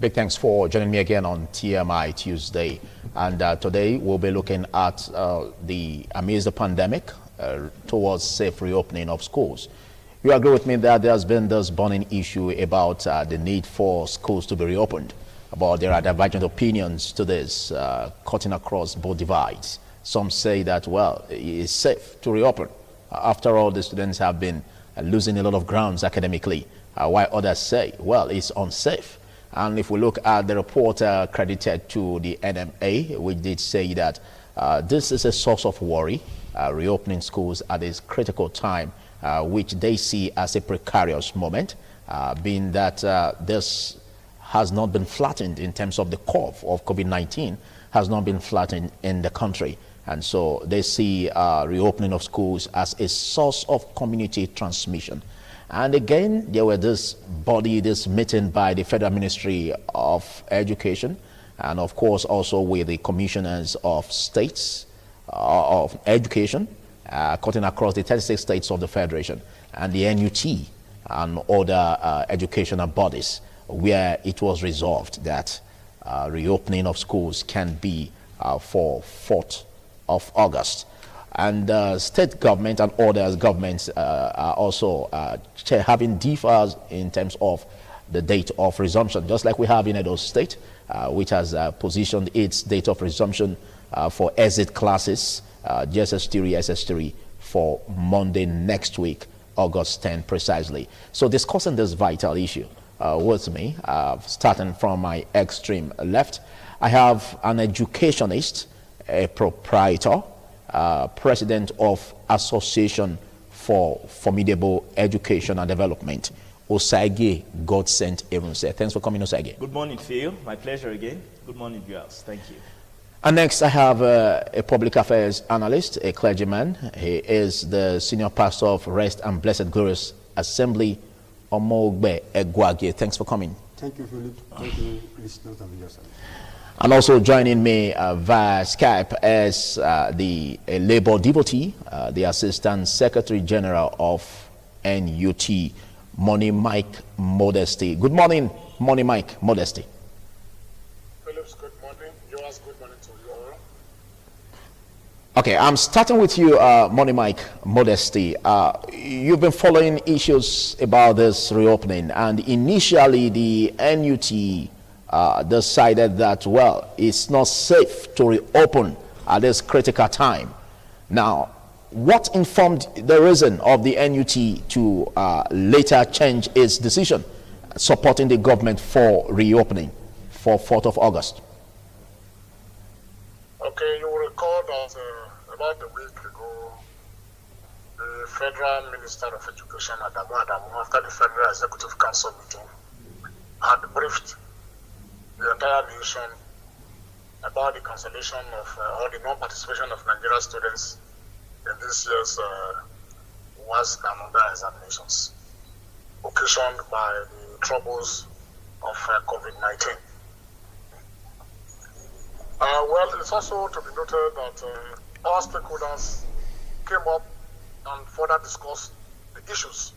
Big thanks for joining me again on TMI Tuesday. And today we'll be looking at amidst the pandemic towards safe reopening of schools. You agree with me that there's been this burning issue about the need for schools to be reopened, but there are divergent opinions to this, cutting across both divides. Some say that, well, it's safe to reopen. After all, the students have been losing a lot of grounds academically, while others say, well, it's unsafe. And if we look at the report credited to the NMA, which did say that this is a source of worry, reopening schools at this critical time, which they see as a precarious moment, being that this has not been flattened in terms of the curve of COVID-19, has not been flattened in the country. And so they see reopening of schools as a source of community transmission. And again, there were this meeting by the Federal Ministry of Education, and of course also with the commissioners of states of education, cutting across the 36 states of the Federation, and the NUT and other educational bodies, where it was resolved that reopening of schools can be for 4th of August. And state government and other governments are also having differs in terms of the date of resumption, just like we have in Edo State, which has positioned its date of resumption for exit classes, GSS3, SS3, for Monday next week, August 10 precisely. So discussing this vital issue with me, starting from my extreme left, I have an educationist, a proprietor, president of Association for Formidable Education and Development, Osage Godsent Evunse. Thanks for coming, Osage. Good morning, Phil. My pleasure again. Good morning, viewers. Thank you. And next, I have a public affairs analyst, a clergyman. He is the senior pastor of Rest and Blessed Glorious Assembly, Omogbe Egwage. Thanks for coming. Thank you, Philip. Thank you, listeners and viewers. And also joining me via Skype is the labor devotee, the Assistant Secretary General of NUT, Money Mike Modesty. Good morning, Money Mike Modesty. Phillips, good morning. Yours, good morning to you all. Okay, I'm starting with you, Money Mike Modesty. You've been following issues about this reopening, and initially the NUT decided that, well, it's not safe to reopen at this critical time. Now, what informed the reason of the NUT to later change its decision, supporting the government for reopening for 4th of August? Okay, you will recall that about a week ago, the Federal Minister of Education, Adamu, after the Federal Executive Council meeting, had briefed the entire nation about the cancellation of or the non-participation of Nigerian students in this year's WASC and other examinations, occasioned by the troubles of COVID-19. Well, it's also to be noted that all stakeholders came up and further discussed the issues.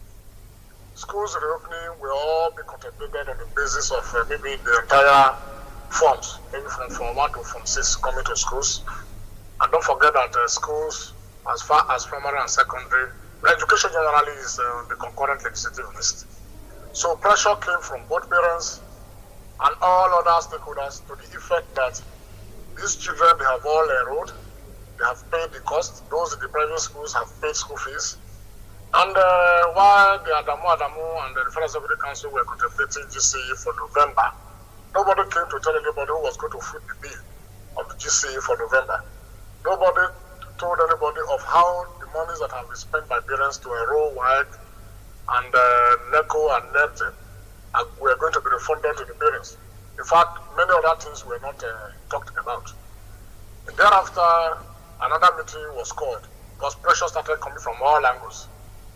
Schools reopening will all be contemplated on the basis of maybe the entire forms, maybe from Form 1 to Form 6 coming to schools. And don't forget that schools, as far as primary and secondary, education generally is on the concurrent legislative list. So pressure came from both parents and all other stakeholders to the effect that these children, they have all enrolled, they have paid the cost. Those in the private schools have paid school fees. And while the Adamu and the Federal Executive Council were contemplating GCE for November, nobody came to tell anybody who was going to foot the bill of the GCE for November. Nobody told anybody of how the monies that have been spent by parents to enroll WIDE and NECO and NET were going to be refunded to the parents. In fact, many other things were not talked about. And thereafter, another meeting was called because pressure started coming from all angles.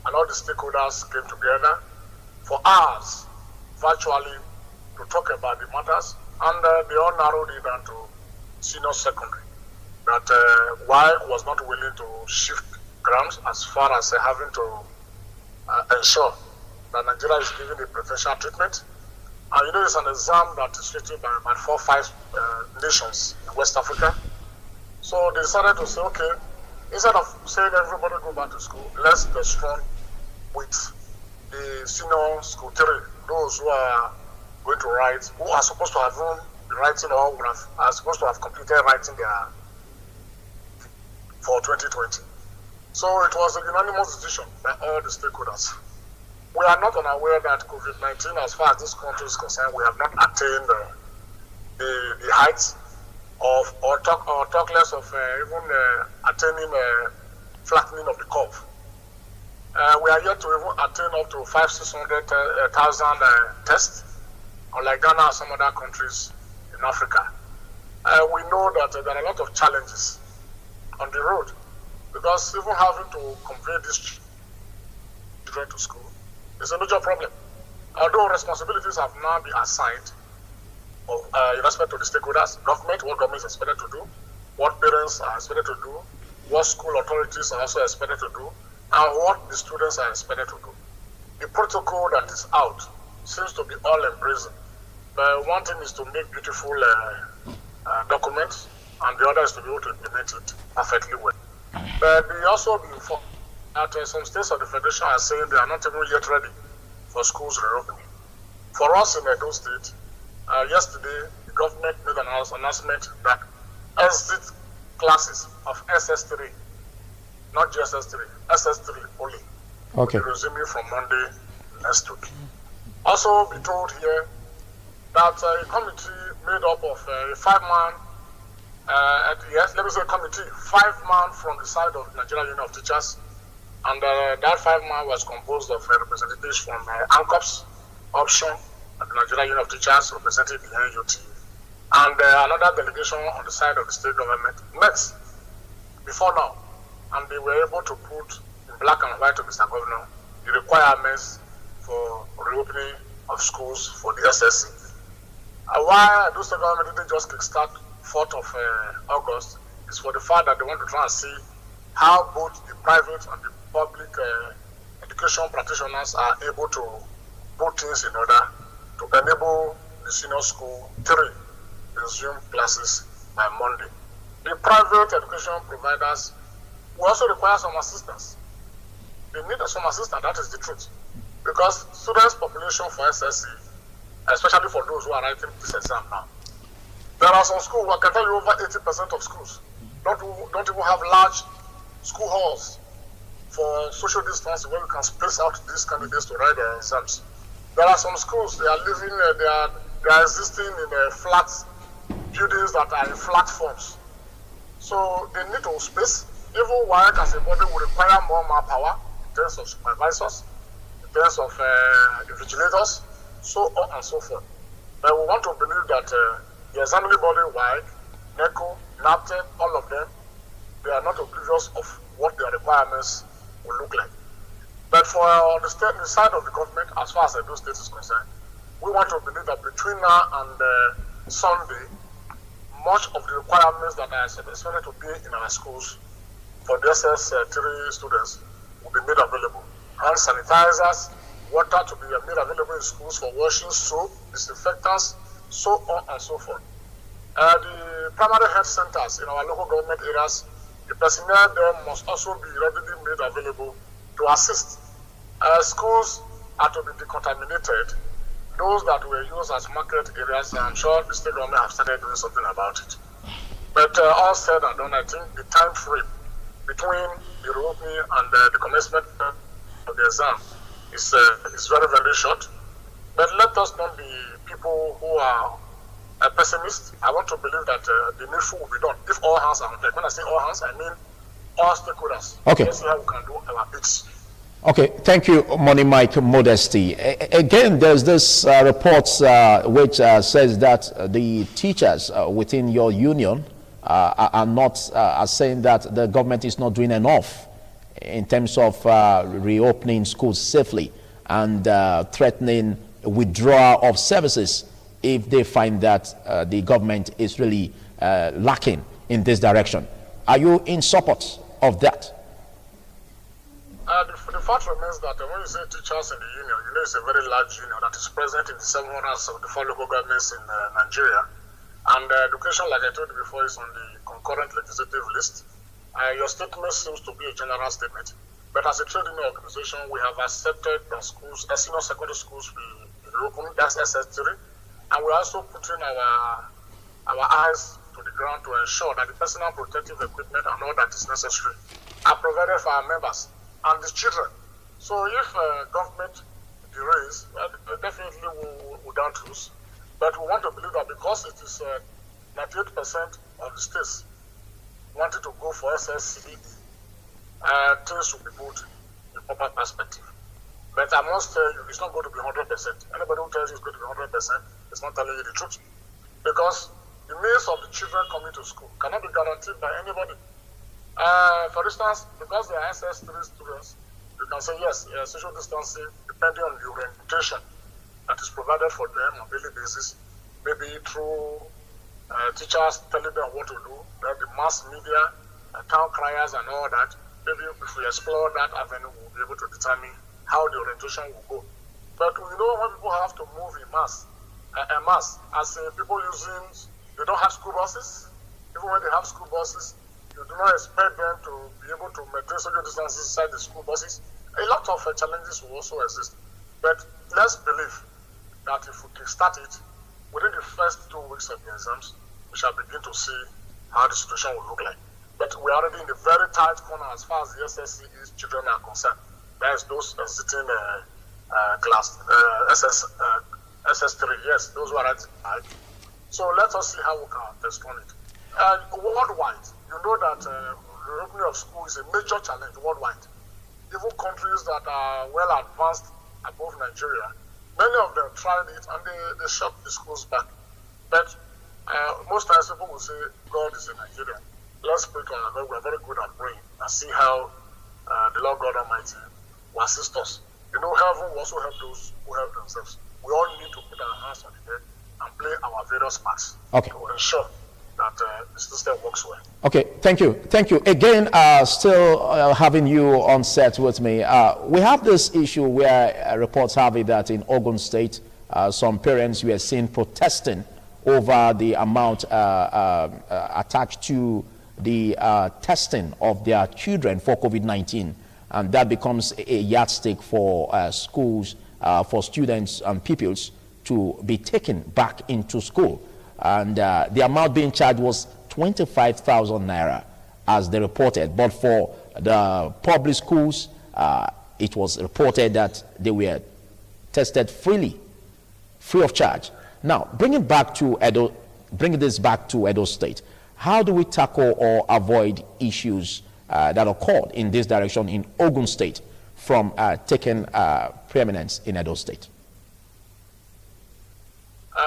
And all the stakeholders came together for hours, virtually, to talk about the matters. And they all narrowed it down to senior secondary. That why was not willing to shift grounds as far as having to ensure that Nigeria is given the preferential treatment And you know, it's an exam that is written by about 4 or 5 nations in West Africa. So they decided to say, okay, instead of saying everybody go back to school, let's be strong with the senior school 3, those who are going to write, who are supposed to have been writing or are supposed to have completed writing their for 2020. So it was a unanimous decision by all the stakeholders. We are not unaware that COVID-19, as far as this country is concerned, we have not attained the heights of, or talk less of even attaining flattening of the curve. We are yet to even attain up to 500,000-600,000 tests, unlike Ghana and some other countries in Africa. We know that there are a lot of challenges on the road, because even having to convey these children to school is a major problem. Although responsibilities have now been assigned in respect to the stakeholders, government, what government is expected to do, what parents are expected to do, what school authorities are also expected to do, and what the students are expected to do. The protocol that is out seems to be all embracing. But one thing is to make beautiful documents, and the other is to be able to implement it perfectly well. But we also be informed that some states of the Federation are saying they are not even yet ready for schools reopening. For us in Edo State, yesterday, the government made an announcement that exit classes of SS3, not just SS3, SS3 only, will be resuming from Monday next week. Also be told here that a committee made up of a 5-man, yes, let me say committee, 5-man from the side of Nigeria Union of Teachers, and that 5-man was composed of representatives from ANCOPS, option, and the Nigeria Union of Teachers representing the NUT, and another delegation on the side of the state government met before now, and they were able to put in black and white to Mr. Governor the requirements for reopening of schools for the SSC. Why the state government didn't just kickstart 4th of August is for the fact that they want to try and see how both the private and the public education practitioners are able to put things in order to enable the senior school 3 resume classes by Monday. The private education providers will also require some assistance. They need some assistance, that is the truth. Because students' population for SSC, especially for those who are writing this exam now, there are some schools, I can tell you over 80% of schools don't even have large school halls for social distancing where we can space out these candidates to write their exams. There are some schools, they are living, they are existing in flat buildings that are in flat forms. So they need to space. Even work as a body will require more manpower in terms of supervisors, in terms of invigilators, so on and so forth. But we want to believe that the examining body, WIC, NECO, NAPTEN, all of them, they are not oblivious of what their requirements will look like. But for the side of the government, as far as the state is concerned, we want to believe that between now and Sunday, much of the requirements that are expected to be in our schools for the SS3 students will be made available. Hand sanitizers, water to be made available in schools for washing, soap, disinfectants, so on and so forth. The primary health centers in our local government areas, the personnel there must also be readily made available to assist. Schools are to be decontaminated. Those that were used as market areas, I'm sure the state government have started doing something about it. But all said and done, I think the time frame between the reopening and the commencement of the exam is very, very short. But let us not be people who are pessimists. I want to believe that the needful will be done. If all hands are on deck, when I say all hands, I mean all stakeholders. Okay. Let's see how we can do our bits. Okay, thank you, Money Mike Modesty. Again, there's this report which says that the teachers within your union are saying that the government is not doing enough in terms of reopening schools safely and threatening withdrawal of services if they find that the government is really lacking in this direction. Are you in support of that? The fact remains that when you say teachers in the union, you know it's a very large union that is present in the 774 local governments in Nigeria. And education, like I told you before, is on the concurrent legislative list. Your statement seems to be a general statement. But as a trade union organization, we have accepted that schools, senior secondary schools will be open, that's SS3. And we're also putting our eyes to the ground to ensure that the personal protective equipment and all that is necessary are provided for our members and the children. So if government delays, definitely we don't lose. But we want to believe that because it is 98% of the states wanted to go for SSCD, things will be put in proper perspective. But I must tell you, it's not going to be 100%. Anybody who tells you it's going to be 100% is not telling you the truth. Because the means of the children coming to school cannot be guaranteed by anybody. For instance, because they are SS3 students, you can say yes, social distancing, depending on the orientation that is provided for them on a daily basis, maybe through teachers telling them what to do, then the mass media, town criers and all that. Maybe if we explore that avenue, we'll be able to determine how the orientation will go. But we know when people have to move in mass, as people using, they don't have school buses. Even when they have school buses, you do not expect them to be able to maintain social distances inside the school buses. A lot of challenges will also exist. But let's believe that if we can start it, within the first 2 weeks of the exams, we shall begin to see how the situation will look like. But we're already in the very tight corner as far as the SSCE children are concerned. That is those sitting class, SS3, yes, those who are at high. So let us see how we can respond it. Worldwide, you know that the opening of school is a major challenge worldwide. Even countries that are well advanced above Nigeria, many of them tried it and they shut the schools back. But most times people will say, God is in Nigeria. Let's pray to our God. We're very good at praying and see how the Lord God Almighty will assist us. You know, heaven will also help those who help themselves. We all need to put our hands on the head and play our various parts to ensure that the system works well. Okay, thank you. Thank you. Again, still having you on set with me. We have this issue where reports have it that in Ogun State, some parents were seen protesting over the amount attached to the testing of their children for COVID-19. And that becomes a yardstick for schools, for students and pupils to be taken back into school. And the amount being charged was 25,000 naira, as they reported. But for the public schools, it was reported that they were tested free of charge. Now, bringing this back to Edo State, how do we tackle or avoid issues that occurred in this direction in Ogun State from taking preeminence in Edo State?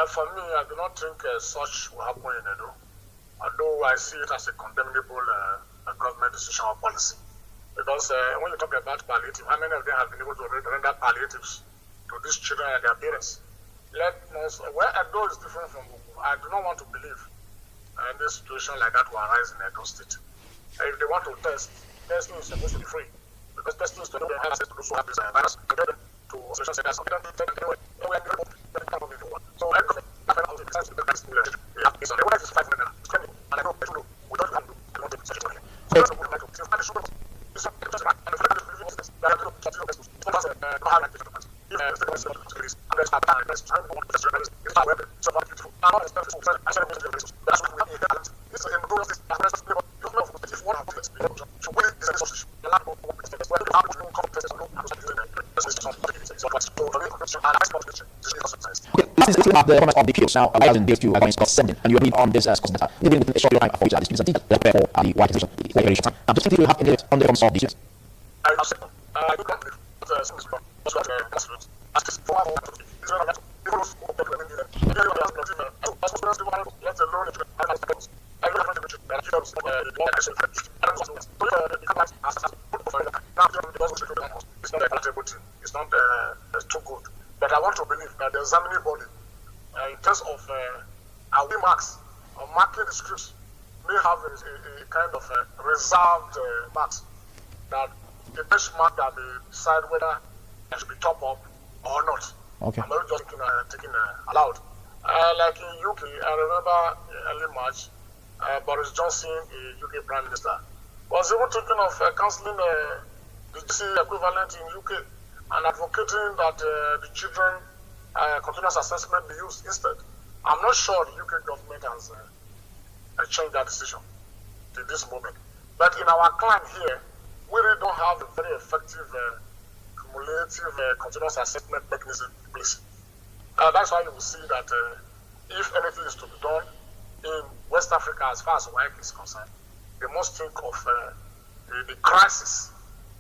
For me, I do not think such will happen in Edo, although I see it as a condemnable government decision or policy. Because when you talk about palliative, how many of them have been able to render palliatives to these children and their parents? Where Edo is different from Ogun, I do not want to believe this situation like that will arise in Edo State. If they want to test, testing is supposed to be free. Because testing is to know have access to those who have this virus, to get them to social centers, to get them to anyway. So I don't know the besides the best school. Yeah, it's on the way is 500 naira. It's 20, and I know we don't have to do such a thing. So that's what we like to see. It's not it's not just and the fact that we live in this, that I do such a thing. It's not just no hard like this. If the government is to release, and there's a plan, there's time to want to release. It's not weapon. So what beautiful. I'm not expecting to I said that's what we have here. This is in the rules. This is the you know if one of this so when it is a social the land of what is where the people come to no how to do it. This is not so what's so the question and I suppose this is this is the comment of the peers now in this to against sending and you read on this as consider even the short time for this is a detail for the white position I'm just thinking you have in it on the forms of the I do not believe that since was what as this for our is not that people who are going to let alone if I don't have to that you it's not a palatable thing. It's not too good. But I want to believe that the examining body, in terms of our marks or marking the scripts, may have a kind of reserved marks that the benchmark that they decide whether it should be top up or not. Okay. I'm not just taking allowed. Like in UK, I remember early March, Boris Johnson, the UK Prime Minister, was even thinking of cancelling the GC equivalent in UK and advocating that the children continuous assessment be used instead. I'm not sure the UK government has changed that decision to this moment. But in our climate here, we really don't have a very effective cumulative continuous assessment mechanism in place. That's why you will see that if anything is to be done in West Africa as far as WAEC is concerned, they must think of the crisis,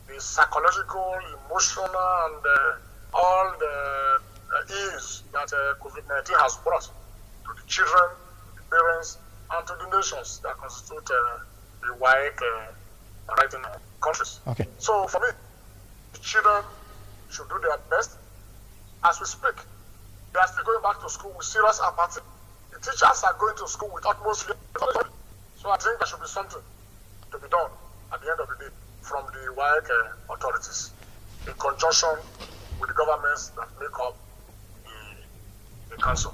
the psychological, emotional, and all the ills that COVID-19 has brought to the children, the parents, and to the nations that constitute the WAEC writing countries. Okay. So for me, the children should do their best. As we speak, they are still going back to school with serious apathy. The teachers are going to school with utmost fear. So I think there should be something to be done at the end of the day from the WAEC authorities in conjunction with the governments that make up the council.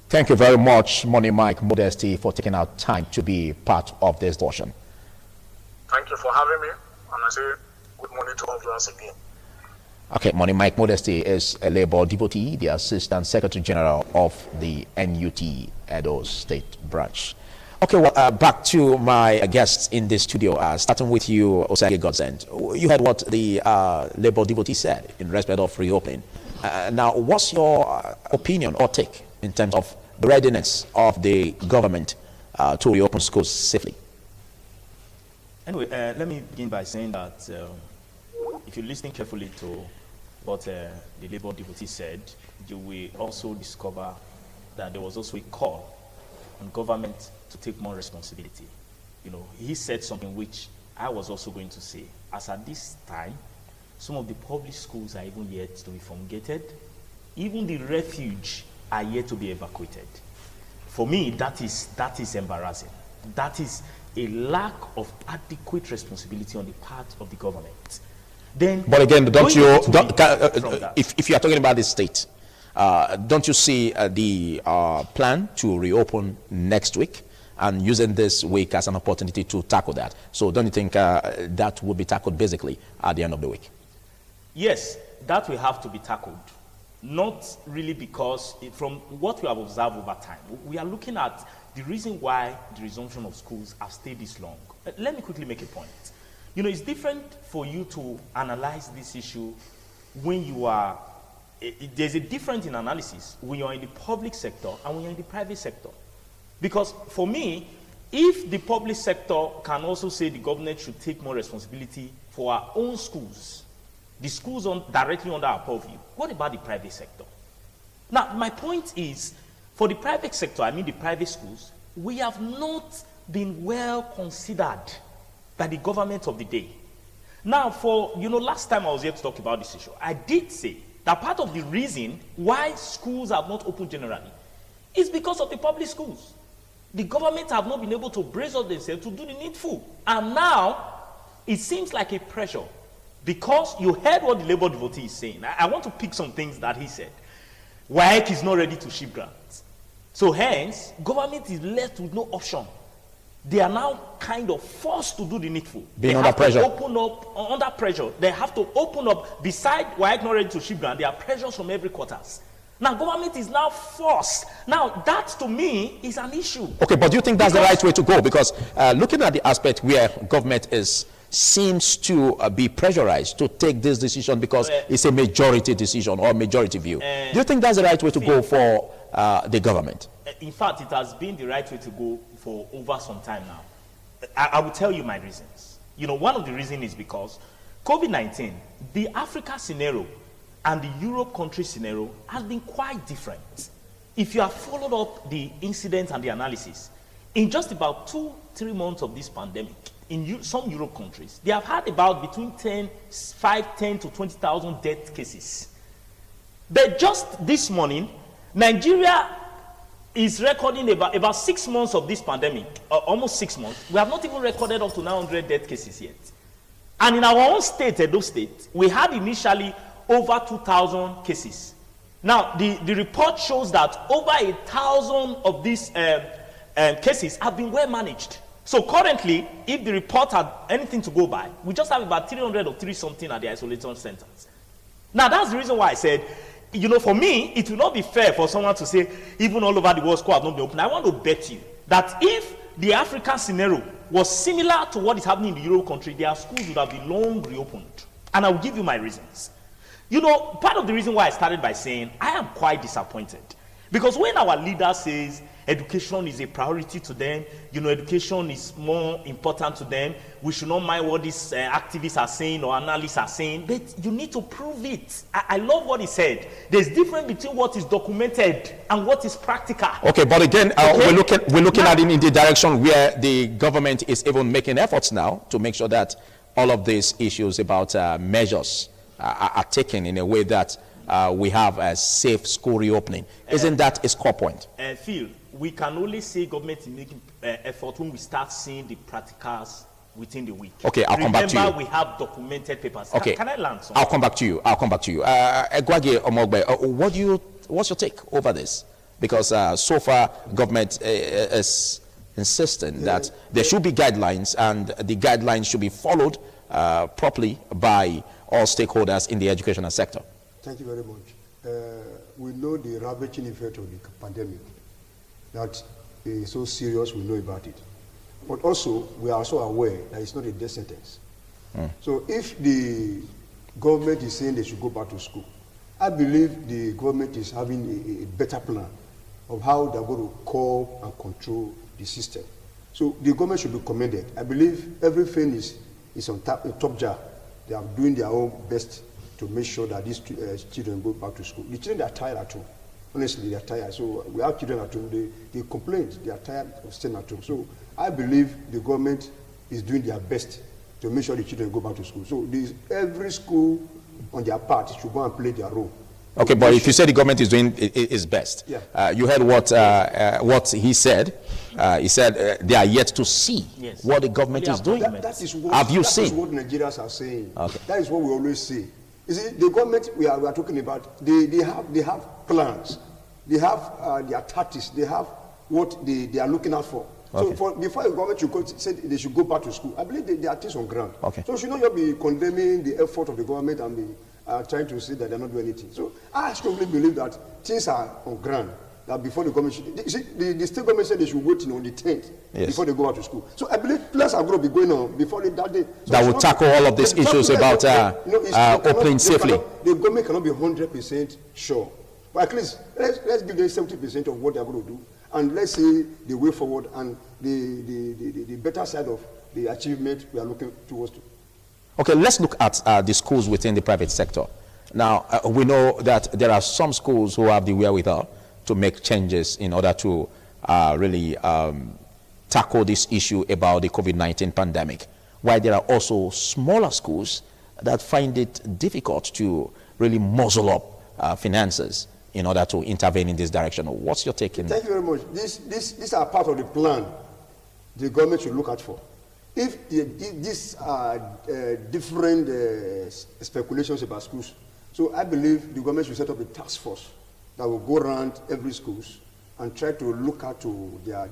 Thank you very much, Money Mike Modesty, for taking out time to be part of this discussion. Thank you for having me, and I say good morning to all of us again. Okay, Money Mike Modesty is a Labour devotee, the Assistant Secretary General of the NUT Edo State Branch. Okay, well, back to my guests in this studio, starting with you, Osage Godsend. You heard what the Labour devotee said in respect of reopening. Now, what's your opinion or take in terms of the readiness of the government to reopen schools safely? Anyway, let me begin by saying that if you're listening carefully to what the Labour devotee said, you will also discover that there was also a call on government to take more responsibility. You know, he said something which I was also going to say. As at this time, some of the public schools are even yet to be fumigated. Even the refuge are yet to be evacuated. For me, that is embarrassing. That is a lack of adequate responsibility on the part of the government. Then, but again, if you are talking about the state, don't you see the plan to reopen next week and using this week as an opportunity to tackle that? So don't you think that would be tackled basically at the end of the week? Yes, that will have to be tackled. Not really because from what we have observed over time, we are looking at the reason why the resumption of schools have stayed this long. Let me quickly make a point. You know, it's different for you to analyze this issue when you are, there's a difference in analysis when you're in the public sector and when you're in the private sector. Because for me, if the public sector can also say the government should take more responsibility for our own schools, the schools directly under our purview, what about the private sector? Now, my point is, for the private sector, I mean the private schools, we have not been well considered by the government of the day. Now, last time I was here to talk about this issue, I did say that part of the reason why schools have not opened generally is because of the public schools. The government have not been able to brace up themselves to do the needful. And now, it seems like a pressure. Because you heard what the Labour devotee is saying. I want to pick some things that he said. WAEC is not ready to ship grants. So hence, government is left with no option. They are now kind of forced to do the needful. Being under pressure. Under pressure. They have to open up. Beside WAEC not ready to ship grant, there are pressures from every quarters. Now, government is now forced. Now, that to me is an issue. Okay, but do you think that's the right way to go? Because looking at the aspect where government seems to be pressurized to take this decision because it's a majority decision or majority view. Do you think that's the right way to go for the government? In fact, it has been the right way to go for over some time now. I will tell you my reasons. You know, one of the reasons is because COVID-19, the Africa scenario and the Europe country scenario has been quite different. If you have followed up the incidents and the analysis, in just about 2-3 months of this pandemic, in some Europe countries, they have had about between 10 to 20,000 death cases. But just this morning, Nigeria is recording about 6 months of this pandemic, almost 6 months. We have not even recorded up to 900 death cases yet. And in our own state, Edo State, we had initially over 2,000 cases. Now, the report shows that over 1,000 of these cases have been well managed. So currently, if the report had anything to go by, we just have about 300 or 3 something at the isolation centers. Now, that's the reason why I said, you know, for me, it will not be fair for someone to say, even all over the world, schools have not been open. I want to bet you that if the African scenario was similar to what is happening in the Euro country, their schools would have been long reopened. And I will give you my reasons. You know, part of the reason why I started by saying I am quite disappointed, because when our leader says education is a priority to them, you know, education is more important to them, we should not mind what these activists are saying or analysts are saying, but you need to prove it. I love what he said. There's difference between what is documented and what is practical. Okay, but again, we're looking at it in the direction where the government is even making efforts now to make sure that all of these issues about measures are taken in a way that we have a safe school reopening. Isn't that a score point? Phil, we can only say government is making effort when we start seeing the practicals within the week. Okay, I'll come back to you. Remember, we have documented papers. Okay, can I learn something? I'll come back to you. Egwage Omogbe, what's your take over this? Because so far, government is insisting that there should be guidelines, and the guidelines should be followed properly by all stakeholders in the educational sector. Thank you very much. We know the ravaging effect of the pandemic. That is so serious, we know about it. But also, we are also aware that it's not a death sentence. So if the government is saying they should go back to school, I believe the government is having a better plan of how they're going to curb and control the system. So the government should be commended. I believe everything is on top jar. They are doing their own best to make sure that these children go back to school. The children are tired at home. Honestly, they are tired. So we have children at home, they complain, they are tired of staying at home. So I believe the government is doing their best to make sure the children go back to school. So every school on their part should go and play their role. Okay, but if you say the government is doing its best, you heard what he said. He said they are yet to see what the government is doing. That is what, have you seen? That is what Nigerians are saying. Okay. That is what we always say. You see, the government we are talking about, they have plans, they have their tactics, they have what they are looking out for. Okay. So before the government should say they should go back to school, I believe they are things on ground. Okay. So you should not be condemning the effort of the government and be trying to say that they're not doing anything. So I strongly believe that things are on ground. That before the government should, you see, the state government said they should wait on the 10th before they go out to school. So I believe plans are going to be going on before that day. So that will tackle all of these issues about opening safely. The government cannot be 100% sure. But at least let's give them 70% of what they're going to do. And let's see the way forward and the better side of the achievement we are looking towards. Okay, let's look at the schools within the private sector. Now, we know that there are some schools who have the wherewithal to make changes in order to really tackle this issue about the COVID-19 pandemic, while there are also smaller schools that find it difficult to really muzzle up finances in order to intervene in this direction. What's your take in that? Thank you very much. These are part of the plan the government should look out for. If these are different speculations about schools, so I believe the government should set up a task force that will go around every schools and try to look at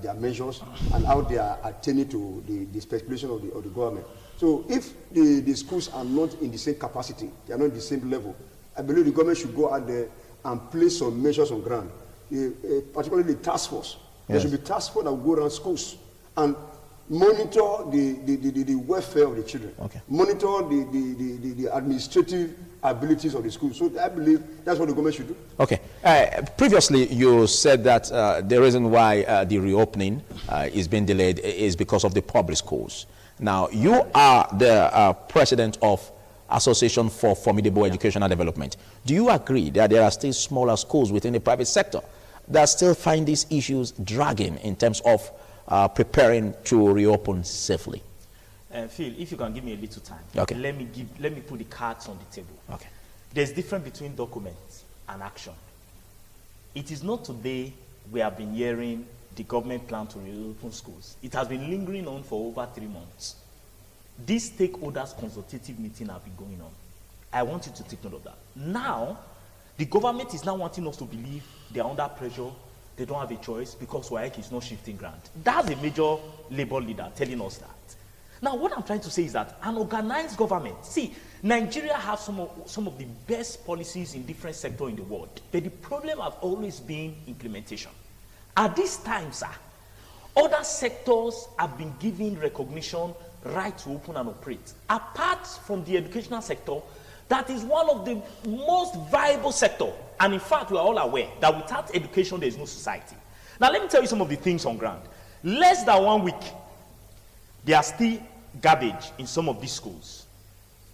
their measures and how they are attending to the speculation of the government. So if the schools are not in the same capacity, they are not in the same level, I believe the government should go out there and place some measures on ground, particularly the task force. There should be task force that will go around schools and monitor the welfare of the children, monitor the administrative abilities of the school. So I believe that's what the government should do. Okay. Previously, you said that the reason why the reopening is being delayed is because of the public schools. Now, you are the president of Association for Formidable Educational Development. Do you agree that there are still smaller schools within the private sector that still find these issues dragging in terms of preparing to reopen safely? Phil, if you can give me a little time, let me put the cards on the table. Okay. There's difference between documents and action. It is not today we have been hearing the government plan to reopen schools. It has been lingering on for over 3 months. These stakeholders consultative meeting have been going on. I want you to take note of that. Now, the government is now wanting us to believe they are under pressure, they don't have a choice because WAEC is not shifting grant. That's a major labor leader telling us that. Now, what I'm trying to say is that an organized government, see, Nigeria has some of the best policies in different sectors in the world, but the problem has always been implementation. At this time, sir, other sectors have been given recognition, right to open and operate. Apart from the educational sector, that is one of the most viable sectors. And in fact, we are all aware that without education, there is no society. Now, let me tell you some of the things on ground. Less than 1 week, there are still garbage in some of these schools.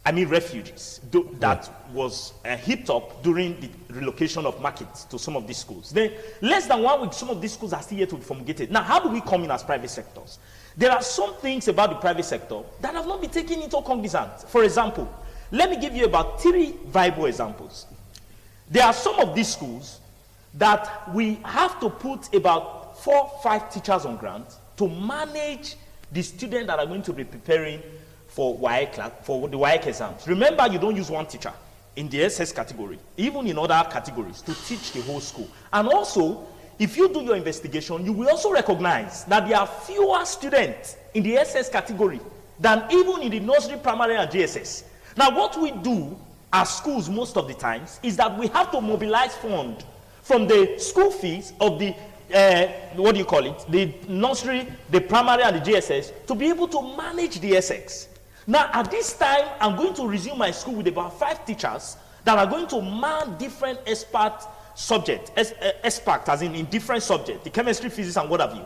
I mean refugees that was heaped up during the relocation of markets to some of these schools. Then less than 1 week, some of these schools are still yet to be fumigated. Now, how do we come in as private sectors? There are some things about the private sector that have not been taken into cognizance. For example, let me give you about 3 viable examples. There are some of these schools that we have to put about 4 or 5 teachers on ground to manage the students that are going to be preparing for the WAEC exams. Remember, you don't use 1 teacher in the SS category, even in other categories, to teach the whole school. And also, if you do your investigation, you will also recognize that there are fewer students in the SS category than even in the nursery, primary, and JSS. Now, what we do as schools most of the times is that we have to mobilize funds from the school fees of the the nursery, the primary, and the JSS to be able to manage the SX. Now, at this time, I'm going to resume my school with about 5 teachers that are going to man different expert subjects, expert as in different subjects, the chemistry, physics, and what have you.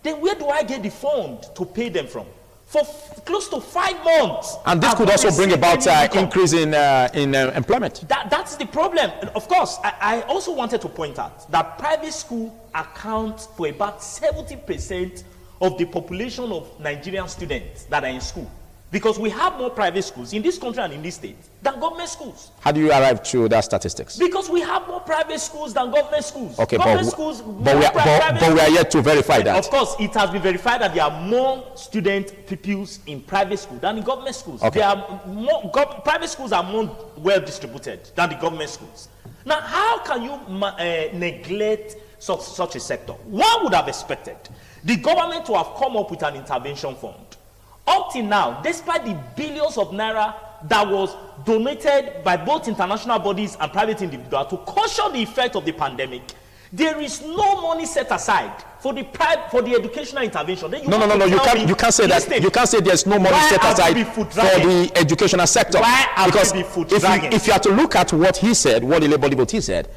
Then where do I get the fund to pay them from? For close to 5 months. And this could also bring about increase in employment. That's the problem. Of course, I also wanted to point out that private school accounts for about 70% of the population of Nigerian students that are in school. Because we have more private schools in this country and in this state than government schools. How do you arrive to that statistics? Because we have more private schools than government schools. Okay, government but we are yet to verify that. Of course, it has been verified that there are more student pupils in private schools than in government schools. Okay. There are more, private schools are more well distributed than the government schools. Now, how can you neglect such a sector? One would have expected the government to have come up with an intervention fund. Up till now, despite the billions of naira that was donated by both international bodies and private individuals to cushion the effect of the pandemic, there is no money set aside for the educational intervention. Then no. You can't say that. You can't say there's no money set aside for the educational sector. Because if you are to look at what he said, what the labor devotee said,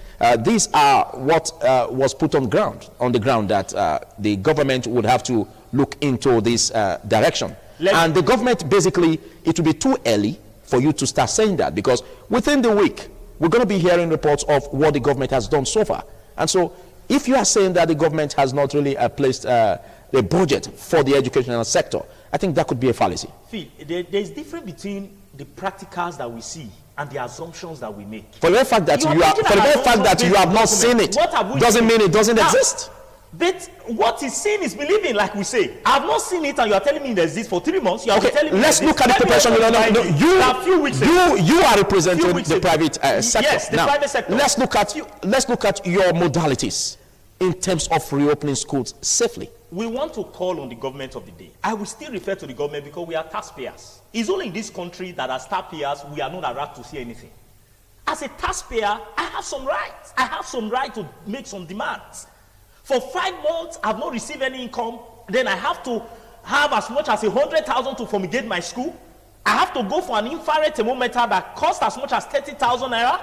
these are what was put on the ground that the government would have to look into this direction. And the government, basically, it will be too early for you to start saying that, because within the week, we're going to be hearing reports of what the government has done so far. And so, if you are saying that the government has not really placed the budget for the educational sector, I think that could be a fallacy. Phil, there's difference between the practicals that we see and the assumptions that we make. For the very fact that you have not seen it, doesn't mean it doesn't exist. But what is seen is believing, like we say. I have not seen it, and you are telling me there's this for 3 months. You are telling me. Let's look at the preparation. You are representing the private sector. Yes, the private sector. Let's look at your modalities in terms of reopening schools safely. We want to call on the government of the day. I will still refer to the government because we are taxpayers. It's only in this country that as taxpayers we are not allowed to see anything. As a taxpayer, I have some rights. I have some right to make some demands. For 5 months, I have not received any income. Then I have to have as much as 100,000 to fumigate my school. I have to go for an infrared thermometer that costs as much as 30,000 naira.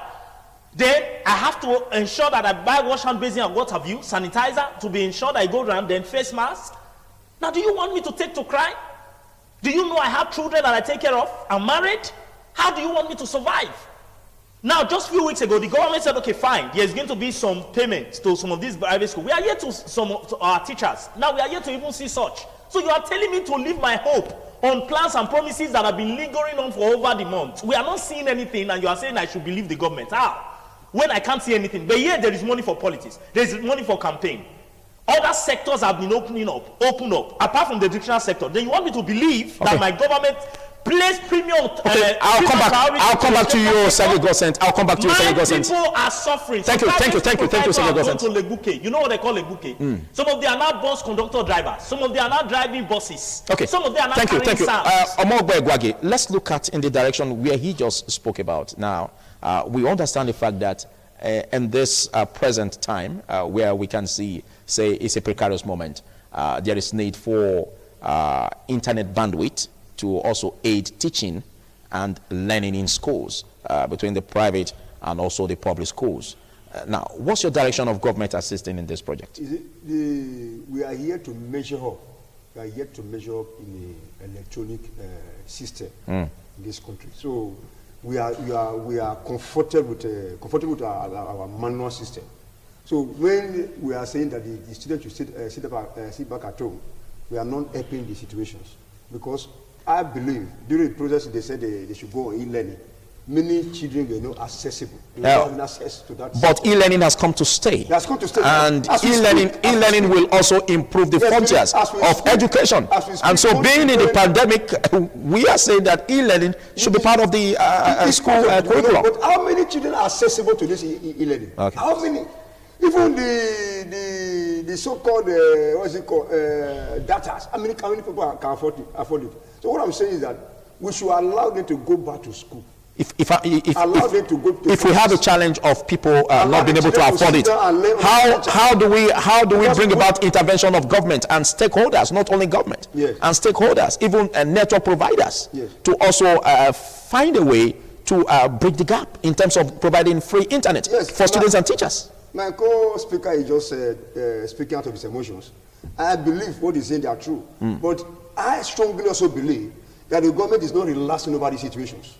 Then I have to ensure that I buy wash hand basin and what have you, sanitizer, to be ensured I go around, then face mask. Now, do you want me to take to crime? Do you know I have children that I take care of? I'm married. How do you want me to survive? Now, just a few weeks ago, the government said, okay, fine, there's going to be some payments to some of these private schools. We are yet to our teachers. Now, we are yet to even see such. So you are telling me to leave my hope on plans and promises that have been lingering on for over the month. We are not seeing anything, and you are saying I should believe the government. How? When I can't see anything. But yet there is money for politics. There is money for campaign. Other sectors have been opened up, apart from the educational sector. Then you want me to believe that my government place premium. Okay, I'll come back to you, Secretary Gossent. I'll come back to you, Secretary Gossent. People are suffering. Thank you, Secretary Gossent. You know what they call Leguke? Some of them are now bus conductor drivers. Some of them are now driving buses. Okay. Some of them are now thank you. Omogbe Gwagi, let's look at in the direction where he just spoke about. Now, we understand the fact that in this present time, where we can say it's a precarious moment, there is need for internet bandwidth to also aid teaching and learning in schools between the private and also the public schools. Now, what's your direction of government assisting in this project? We are here to measure up. We are yet to measure up in the electronic system in this country. So we are comfortable with our manual system. So when we are saying that the students should sit back at home, we are not helping the situations, because I believe during the process they said they should go on e-learning. Many children were not accessible. They were not having access to that. But e-learning has come to stay. It has come to stay. And e-learning will also improve the frontiers of education. And so being in the pandemic, we are saying that e-learning should be part of the school curriculum. But how many children are accessible to this e-learning? Okay. How many? Even the so-called data. How many people can afford it? So what I'm saying is that we should allow them to go back to school. If we have a challenge of people not being able to afford it, how do we bring about intervention of government and stakeholders, not only government, and stakeholders, even network providers, to also find a way to bridge the gap in terms of providing free internet for students and teachers? My co-speaker is just speaking out of his emotions. I believe what he's saying are true, but I strongly also believe that the government is not relaxing over these situations.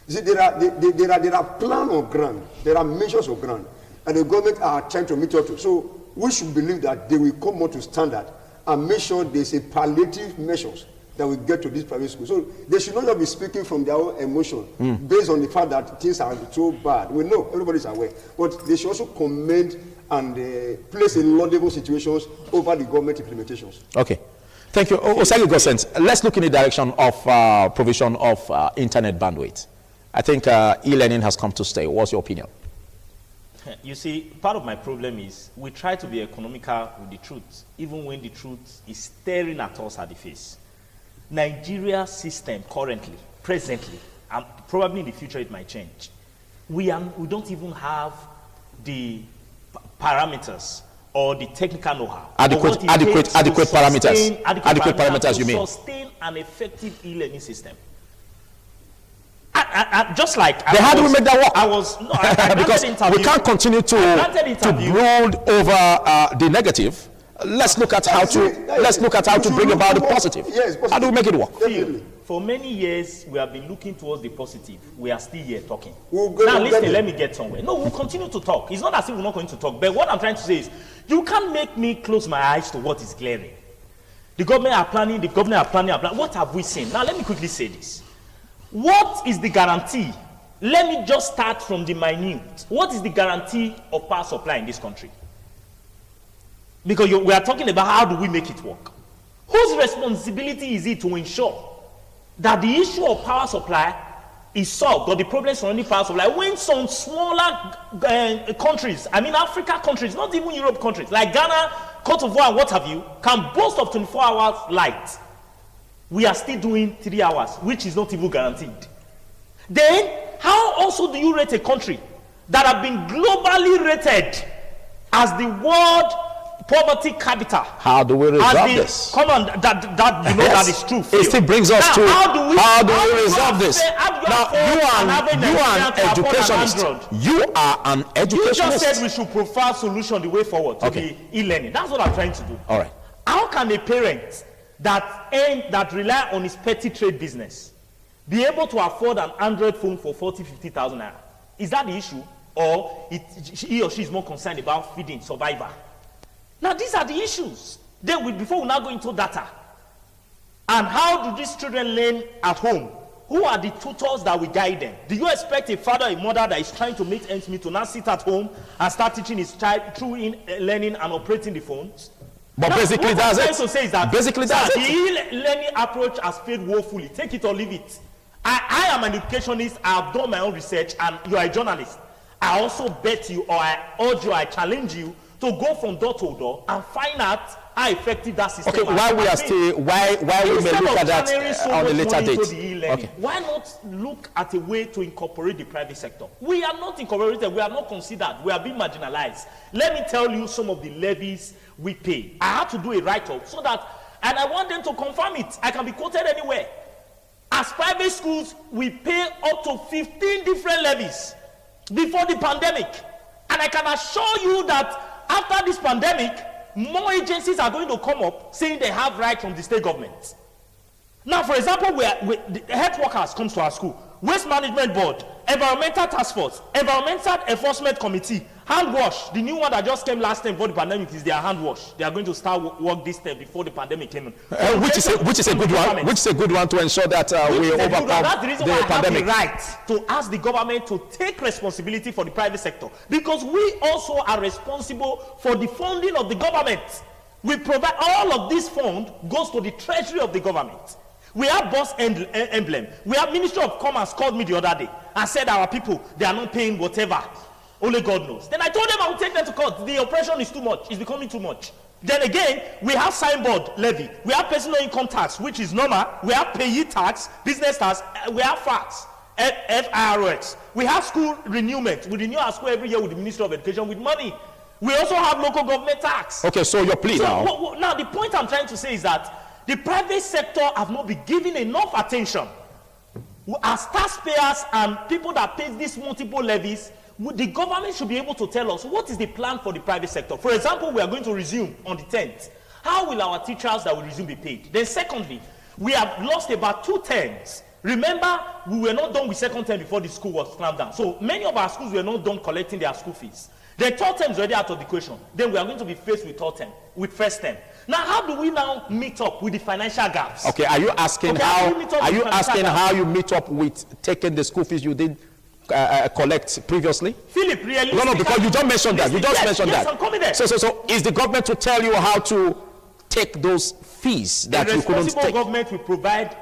You see, there are plans on ground, there are measures on ground, and the government are trying to meet up to. So we should believe that they will come more to standard and make sure there's a palliative measures that will get to this private school. So they should not just be speaking from their own emotion based on the fact that things are so bad. We know, everybody's aware, but they should also commend and place in laudable situations over the government implementations. Okay. Thank you. Secretary Gossent, let's look in the direction of provision of internet bandwidth. I think e-learning has come to stay. What's your opinion? You see, part of my problem is we try to be economical with the truth, even when the truth is staring at us at the face. Nigeria's system currently, presently, and probably in the future it might change. We don't even have the parameters or the technical know-how. Adequate parameters. Adequate parameters, you mean? To sustain an effective e-learning system. Just like how do we make that work? Because we can't continue to brood over the negative. Let's look at how to bring about the positive. Yes, how do we make it work? For many years we have been looking towards the positive. We are still here talking. Now listen, let me get somewhere. No, we'll continue to talk. It's not as if we're not going to talk. But what I'm trying to say is, you can't make me close my eyes to what is glaring. The government are planning. What have we seen? Now let me quickly say this. What is the guarantee? Let me just start from the minute. What is the guarantee of power supply in this country? Because we are talking about how do we make it work. Whose responsibility is it to ensure that the issue of power supply is solved, or the problems surrounding power supply, when some smaller countries, I mean Africa countries, not even Europe countries, like Ghana, Cote d'Ivoire, what have you, can boast of 24 hours light. We are still doing 3 hours, which is not even guaranteed. Then, how also do you rate a country that have been globally rated as the world poverty capital? How do we resolve this? Come on, that is true. It still brings us to how do we resolve this? Now, you are an educationist. You just said we should provide solution the way forward to the e-learning. That's what I'm trying to do. All right. How can a parent that rely on his petty trade business be able to afford an Android phone for 50,000 naira? Is that the issue? Or he or she is more concerned about feeding survivor? Now these are the issues. Then before we now go into data. And how do these children learn at home? Who are the tutors that will guide them? Do you expect a father or a mother that is trying to make ends meet to now sit at home and start teaching his child through learning and operating the phones? But now, basically, what that's I'm it. trying to say is that, Basically, sir, that's the it. e-learning approach has failed woefully. Take it or leave it. I am an educationist. I have done my own research, and you are a journalist. I also bet you, or I urge you, I challenge you to go from door to door and find out how effective that system is. Okay, while we are still, why we may look at that on a later date. Okay. Why not look at a way to incorporate the private sector? We are not incorporated. We are not considered. We are being marginalized. Let me tell you some of the levies we pay. I had to do a write-up so that, and I want them to confirm it. I can be quoted anywhere. As private schools, we pay up to 15 different levies before the pandemic. And I can assure you that after this pandemic, more agencies are going to come up saying they have right from the state government. Now, for example, the health workers comes to our school, Waste Management Board, Environmental Task Force, Environmental Enforcement Committee, hand wash. The new one that just came last time before the pandemic is their hand wash. They are going to start work this time before the pandemic came in. Which is a good one. Which is a good one to ensure that we overcome That's the reason why pandemic. I have the right to ask the government to take responsibility for the private sector, because we also are responsible for the funding of the government. We provide all of this fund goes to the treasury of the government. We have boss emblem. We have Ministry of Commerce called me the other day and said our people, they are not paying whatever. Only God knows. Then I told them I would take them to court. The oppression is too much. It's becoming too much. Then again, we have signboard levy. We have personal income tax, which is normal. We have payee tax, business tax. We have FAX, FIRX. We have school renewment. We renew our school every year with the Ministry of Education with money. We also have local government tax. Okay, so your plea now. Now, the point I'm trying to say is that the private sector have not been given enough attention. As taxpayers and people that pay these multiple levies, the government should be able to tell us what is the plan for the private sector. For example, we are going to resume on the 10th. How will our teachers that will resume be paid? Then secondly, we have lost about 2 terms. Remember, we were not done with second term before the school was clamped down. So many of our schools were not done collecting their school fees. The third term is already out of the equation. Then we are going to be faced with third term, with first term. Now, how do we now meet up with the financial gaps? Okay, are you asking how you meet up with taking the school fees you didn't collect previously? Philip, really? No, because you don't mention that. You just mentioned that. I'm coming there. So is the government to tell you how to take those fees that you couldn't take? The responsible government will provide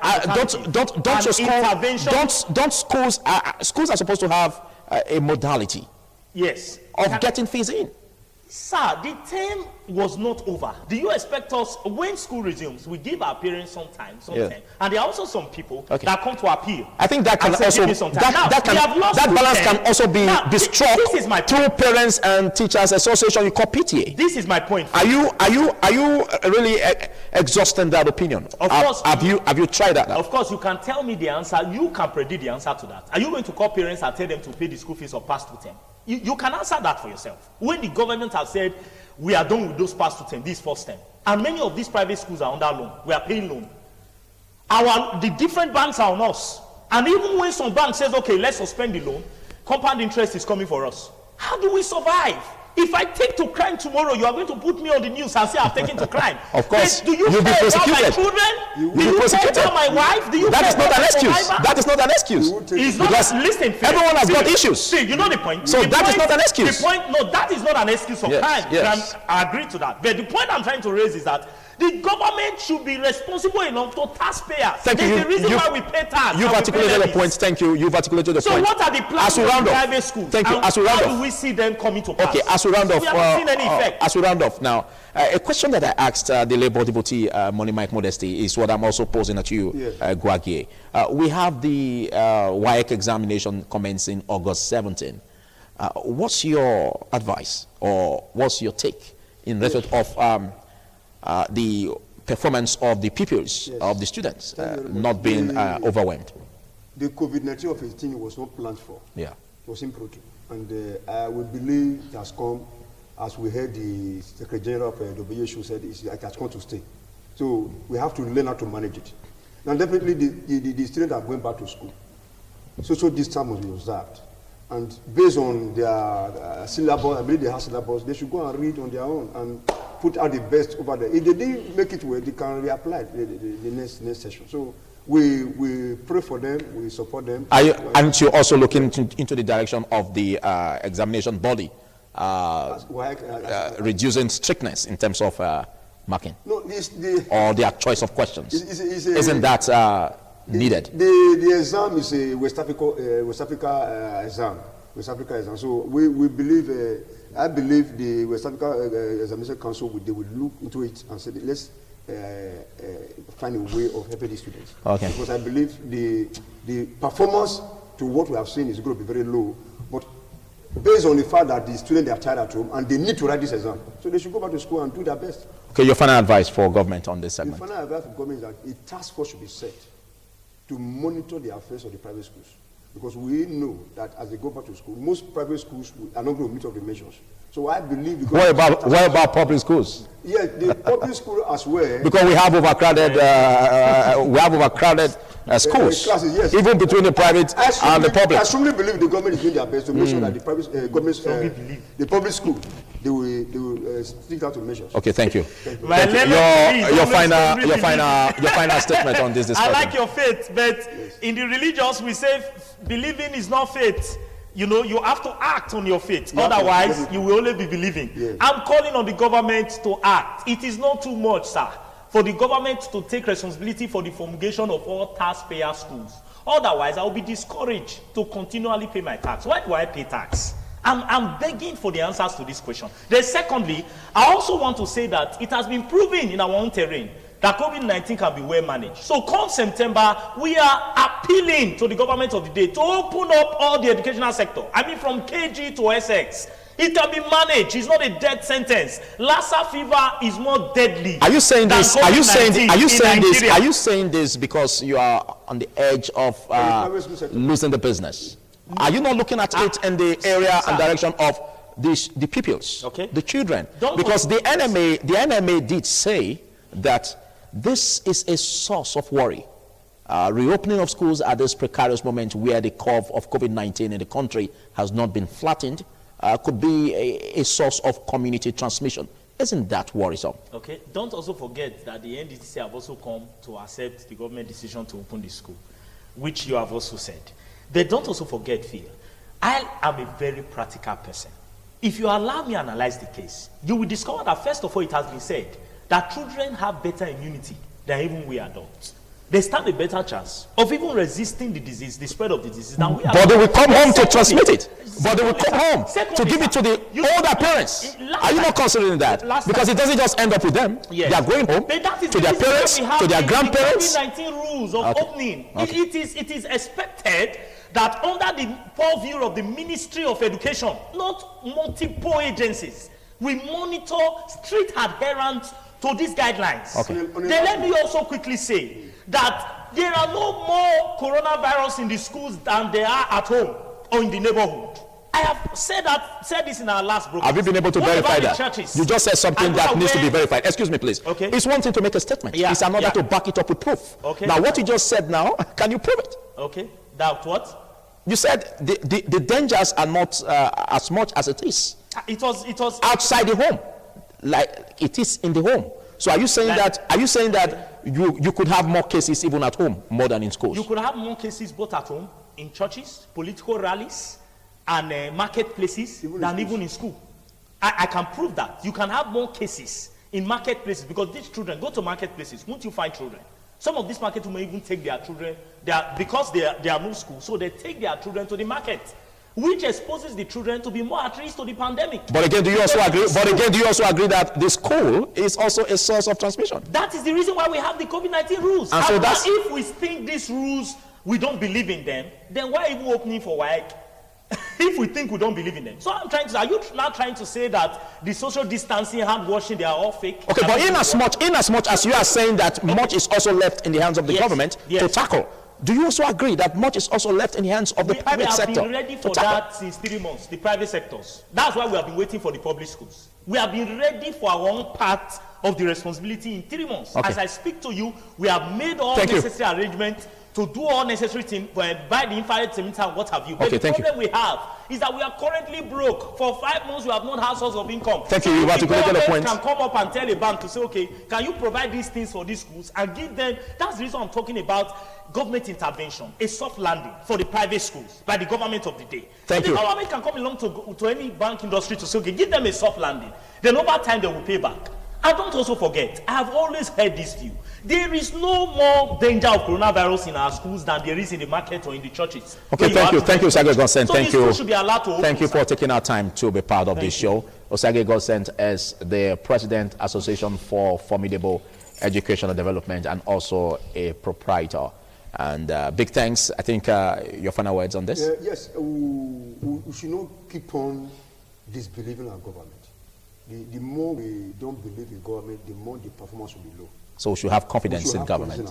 schools are supposed to have a modality of getting fees in. Sir, the term was not over. Do you expect us, when school resumes, we give our parents some time, and there are also some people that come to appeal. I think that can also that balance can also be struck through parents and teachers association. You call PTA. This is my point. Are you really exhausting that opinion? Of course. Have you tried that? Of course, you can tell me the answer. You can predict the answer to that. Are you going to call parents and tell them to pay the school fees of past 2 terms? You can answer that for yourself. When the government has said, we are done with those past 2 terms, this first term, and many of these private schools are under loan, we are paying loan. The different banks are on us. And even when some bank says, okay, let's suspend the loan, compound interest is coming for us. How do we survive? If I take to crime tomorrow, you are going to put me on the news and say I've taken to crime. Of course. Do you care about my children? Do you care about my wife? Do you That is not an excuse. That is not an excuse. It's not. Listen, everyone has got issues. See, you know the point. So that is not an excuse. That is not an excuse for crime. Yes. I agree to that. But the point I'm trying to raise is that the government should be responsible enough to taxpayers. Thank you. There's the reason why we pay tax. You've articulated the points. Thank you. You've articulated the point. So what are the plans for private schools? Thank you. As we round off, how do we see them coming to pass? Okay, as we round off, we haven't seen any effect. As we round off now, a question that I asked the Labour devotee, Money Mike Modesty, is what I'm also posing at you, Guagie. We have the WAEC examination commencing August 17. What's your advice, or what's your take in respect of the performance of the pupils, of the students, not being overwhelmed? The COVID-19 of 18 was not planned for. Yeah. It was impromptu. And we believe it has come, as we heard the Secretary General of WHO said, it has come to stay. So we have to learn how to manage it. Now definitely the students are going back to school. Social distance must be observed. And based on their syllabus, I believe they have syllabus, they should go and read on their own and put out the best over there. If they didn't make it well, they can reapply the next session. So we pray for them, we support them. Aren't you also looking into the direction of the examination body, reducing strictness in terms of marking? No, Or their choice of questions? Isn't that needed? The exam is a West Africa exam. West Africa exam. So we believe, I believe the West Africa Examination Council, they will look into it and say, let's find a way of helping the students. Okay. Because I believe the performance to what we have seen is going to be very low. But based on the fact that the students are tired at home and they need to write this exam, so they should go back to school and do their best. Okay, your final advice for government on this segment? The final advice for government is that a task force should be set to monitor the affairs of the private schools. Because we know that as they go back to school, most private schools are not going to meet up the measures. So I believe... What about public schools? Yes, the public school as well. Because we have overcrowded, schools, classes, yes. Even between the private and the public. I strongly believe the government is doing their best to make sure that the private the public school, they will stick out to measures. Okay, thank you. Your final statement on this discussion. I like your faith, but in the religious we say believing is not faith. You know, you have to act on your faith. Otherwise, you will only be believing. Yeah. I'm calling on the government to act. It is not too much, sir, for the government to take responsibility for the fumigation of all taxpayer schools. Otherwise, I will be discouraged to continually pay my tax. Why do I pay tax? I'm begging for the answers to this question. Then secondly, I also want to say that it has been proven in our own terrain that COVID-19 can be well managed. So come September, we are appealing to the government of the day to open up all the educational sector. I mean, from KG to SX. It can be managed. It's not a death sentence. Lassa fever is more deadly. Are you saying this? Are you saying this because you are on the edge of losing the business? Are you not looking at it in the area and direction of the pupils, the children? Because the NMA did say that this is a source of worry. Reopening of schools at this precarious moment where the curve of COVID-19 in the country has not been flattened could be a source of community transmission. Isn't that worrisome? Okay. Don't also forget that the NDTC have also come to accept the government decision to open the school, which you have also said. But don't also forget, Phil, I am a very practical person. If you allow me to analyze the case, you will discover that first of all, it has been said that children have better immunity than even we adults. They stand a better chance of even resisting the disease, the spread of the disease, than we adults. But they will come home to transmit it. But they will come home to give it to the older parents. Are you not considering that? Because it doesn't just end up with them. Yes. They are going home to their parents, to their grandparents. COVID-19 rules of opening. It is expected that under the purview of the Ministry of Education, not multiple agencies, we monitor strict adherence to these guidelines. Then let me also quickly say that there are no more coronavirus in the schools than there are at home or in the neighborhood. I have said this in our last broadcast. Have you been able to verify that? You just said something that needs to be verified. Excuse me, please. Okay. It's one thing to make a statement. It's another to back it up with proof. Okay. Now, what you just said now, can you prove it? Okay. That what? You said the dangers are not as much as it is. It was outside the home, like it is in the home. So are you saying that you could have more cases even at home more than in schools? You could have more cases both at home, in churches, political rallies, and marketplaces than even in school. I can prove that. You can have more cases in marketplaces because these children go to marketplaces. Won't you find children? Some of these markets may even take their children because they are no school, so they take their children to the market, which exposes the children to be more at risk to the pandemic. But again, do you also agree? That the school is also a source of transmission? That is the reason why we have the COVID-19 rules. And so if we think these rules, we don't believe in them, then why even opening for WAEC? If we think we don't believe in them. So I'm trying to, are you now trying to say that the social distancing, hand washing, they are all fake? Okay, but in as much as you are saying that much is also left in the hands of the government to tackle, do you also agree that much is also left in the hands of the private sector? We have been ready for that since 3 months, the private sectors. That's why we have been waiting for the public schools. We have been ready for our own part of the responsibility in 3 months. Okay. As I speak to you, we have made all necessary arrangements to do all necessary things, buy the infrared thermometer, what have you. But the problem we have is that we are currently broke. For 5 months, we have not had source of income. Thank you. You have to make a point. Can come up and tell a bank to say, okay, can you provide these things for these schools and give them? That's the reason I'm talking about government intervention, a soft landing for the private schools by the government of the day. Thank you. The government can come along to any bank industry to say, okay, give them a soft landing. Then over time, they will pay back. And don't also forget, I have always heard this view. There is no more danger of coronavirus in our schools than there is in the market or in the churches. Okay, thank you, Osage Godsend. Thank you. Should be allowed to thank you for taking our time to be part of this show. Osage Godsend is the President, Association for Formidable Educational Development, and also a proprietor. And big thanks. I think your final words on this? Yes, we should not keep on disbelieving our government. The more we don't believe in government, the more the performance will be low. So we should have confidence in government.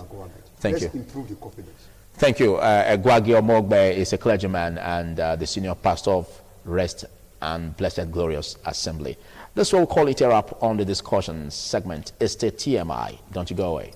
Thank you. Let's improve the confidence. Thank you. Egwagi Omogbe is a clergyman and the senior pastor of Rest and Blessed Glorious Assembly. This will call it a wrap on the discussion segment. It's the TMI. Don't you go away.